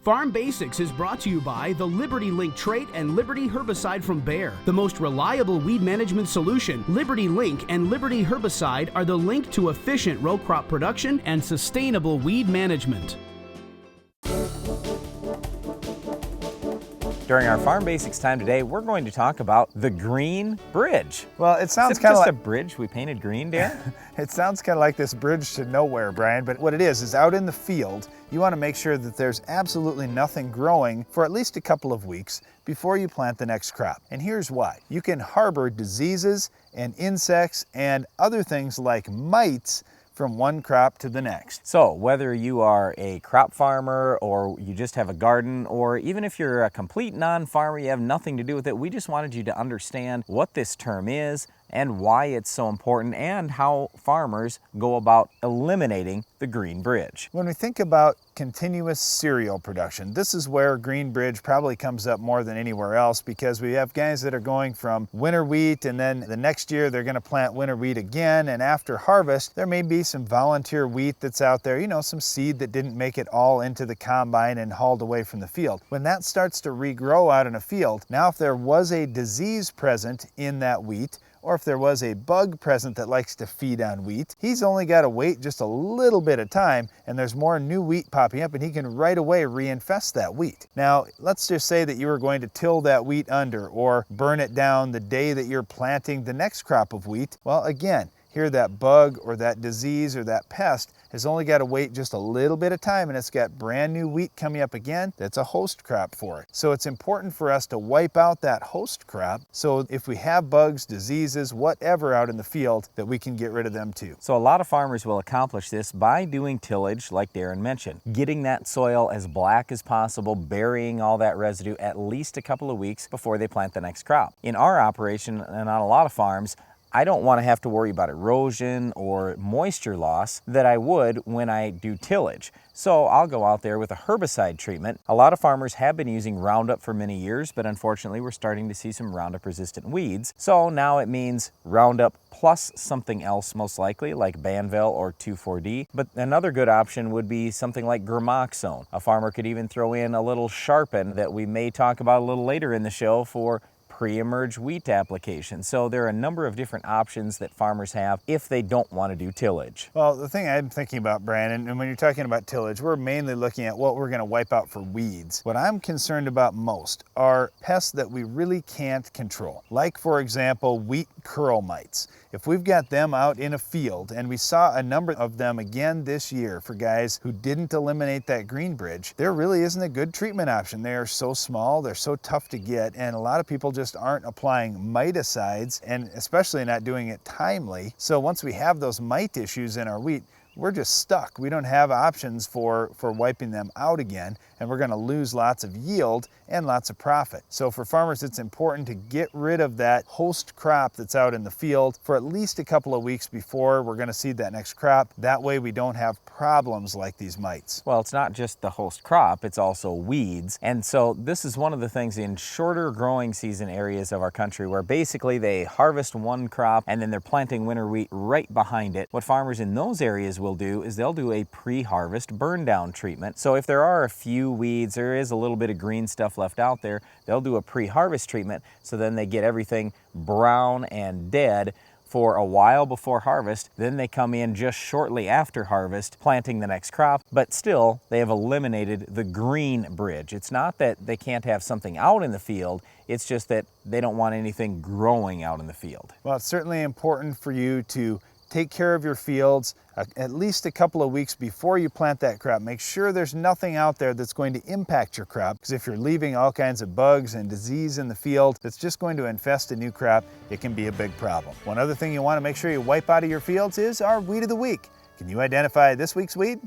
Farm Basics is brought to you by the Liberty Link trait and Liberty herbicide from Bayer. The most reliable weed management solution, Liberty Link and Liberty herbicide are the link to efficient row crop production and sustainable weed management. During our Farm Basics time today, we're going to talk about the green bridge. Well, it sounds kind of like like a bridge we painted green, Darren. It sounds kind of like this bridge to nowhere, Brian, but what it is out in the field, you want to make sure that there's absolutely nothing growing for at least a couple of weeks before you plant the next crop. And here's why. You can harbor diseases and insects and other things like mites from one crop to the next. So whether you are a crop farmer or you just have a garden, or even if you're a complete non-farmer, you have nothing to do with it, we just wanted you to understand what this term is and why it's so important and how farmers go about eliminating the green bridge. When we think about continuous cereal production, this is where green bridge probably comes up more than anywhere else, because we have guys that are going from winter wheat and then the next year they're going to plant winter wheat again, and after harvest there may be some volunteer wheat that's out there, you know, some seed that didn't make it all into the combine and hauled away from the field. When that starts to regrow out in a field, now if there was a disease present in that wheat, or if there was a bug present that likes to feed on wheat, he's only got to wait just a little bit of time and there's more new wheat popping up and he can right away reinfest that wheat. Now, let's just say that you were going to till that wheat under or burn it down the day that you're planting the next crop of wheat. Well, again, here that bug or that disease or that pest has only got to wait just a little bit of time and it's got brand new wheat coming up again. That's a host crop for it. So it's important for us to wipe out that host crop, so if we have bugs, diseases, whatever out in the field, that we can get rid of them too. So a lot of farmers will accomplish this by doing tillage, like Darren mentioned, getting that soil as black as possible, burying all that residue at least a couple of weeks before they plant the next crop. In our operation and on a lot of farms, I don't want to have to worry about erosion or moisture loss that I would when I do tillage. So I'll go out there with a herbicide treatment. A lot of farmers have been using Roundup for many years, but unfortunately we're starting to see some Roundup resistant weeds. So now it means Roundup plus something else, most likely, like Banvel or 2,4-D. But another good option would be something like Gramoxone. A farmer could even throw in a little Sharpen that we may talk about a little later in the show for pre-emerge wheat application. So there are a number of different options that farmers have if they don't want to do tillage. Well, the thing I'm thinking about, Brian, and when you're talking about tillage, we're mainly looking at what we're going to wipe out for weeds. What I'm concerned about most are pests that we really can't control, like, for example, wheat curl mites. If we've got them out in a field, and we saw a number of them again this year for guys who didn't eliminate that green bridge, there really isn't a good treatment option. They are so small, they're so tough to get, and a lot of people just aren't applying miticides, and especially not doing it timely. So once we have those mite issues in our wheat, we're just stuck. We don't have options for wiping them out again, and we're going to lose lots of yield and lots of profit. So for farmers, it's important to get rid of that host crop that's out in the field for at least a couple of weeks before we're going to seed that next crop. That way we don't have problems like these mites. Well, it's not just the host crop, it's also weeds. And so this is one of the things in shorter growing season areas of our country where basically they harvest one crop and then they're planting winter wheat right behind it. What farmers in those areas will do is they'll do a pre-harvest burn down treatment. So if there are a few weeds, there is a little bit of green stuff left out there, they'll do a pre-harvest treatment, so then they get everything brown and dead for a while before harvest. Then they come in just shortly after harvest, planting the next crop, but still they have eliminated the green bridge. It's not that they can't have something out in the field, it's just that they don't want anything growing out in the field. Well, it's certainly important for you to take care of your fields at least a couple of weeks before you plant that crop. Make sure there's nothing out there that's going to impact your crop, because if you're leaving all kinds of bugs and disease in the field that's just going to infest a new crop, it can be a big problem. One other thing you want to make sure you wipe out of your fields is our Weed of the Week. Can you identify this week's weed?